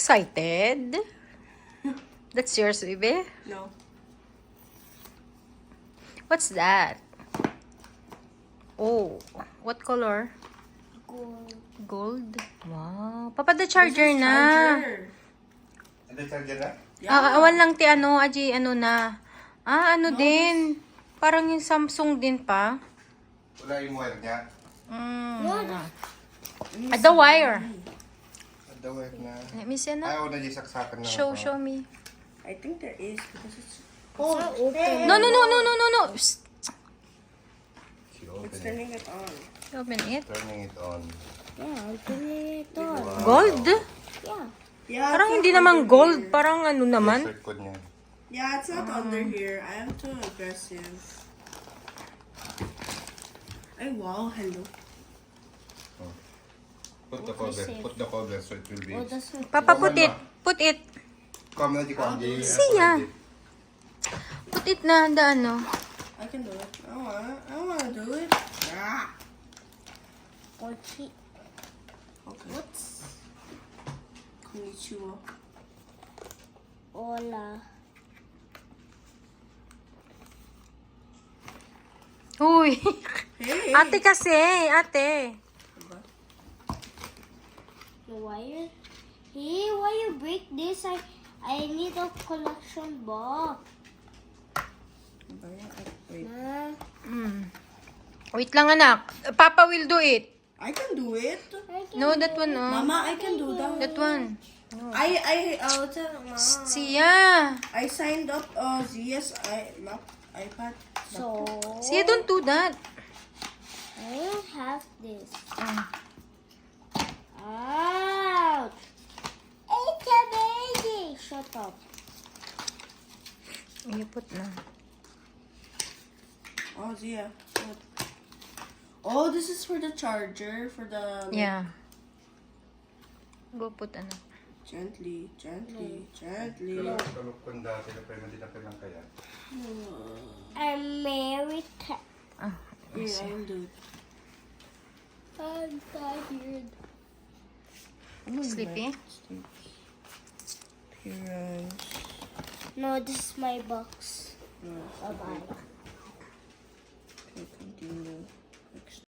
excited? That's yours, baby? No. What's that? Oh, what color? Gold. Gold? Wow. Papa, the charger This is na. charger. Ada charger na? Awan lang ti ano, aji ano na. Ano No, din. Parang yung Samsung din pa. Wala yung wire niya. The wire. Ada wire na. Let me see na. Ayaw na di saksakan na. Show me. I think there is because it's Oh, open. No. Psst. She open it's it. turning it on. Open it. Turning it on. Yeah, open it on. Gold? Yeah. Yeah. Parang it's hindi not naman under gold. here. Parang ano naman. Insert code niya. Yeah, it's not under here. I am too aggressive. Ay, wow. Hello. Put the Okay, cover. safe. Put the cover so it will be. Oh, that's not Papa, put it. Put it. Come na di ko. Siya. Put it na, the ano. I can do it. I wanna do it. Ah. okay. Okay. What's Konnichiwa. Hola? Uy. Hey. Ate kasi, ate. The wire? Hey, why you break this? I need a collection box. Wait. Ma. Wait lang, anak. Papa will do it. I can do it. No, that one, oh. Mama, I can do that. That one. Siya. I signed up ZSI iPad. So, Siya, don't do that. I don't have this. Ah. Ouch! It's a baby! Shut up. You put na. Oh, Zia. Good. Oh, this is for the charger, for the... Yeah. Go put, anak. Gently. Kalok kunda sila pero hindi na kailang kaya. I'm American. Ah. Yeah, I'll do it. I'm tired. Sleepy? Appearance. No, this is my box. No, Bye-bye. okay, continue.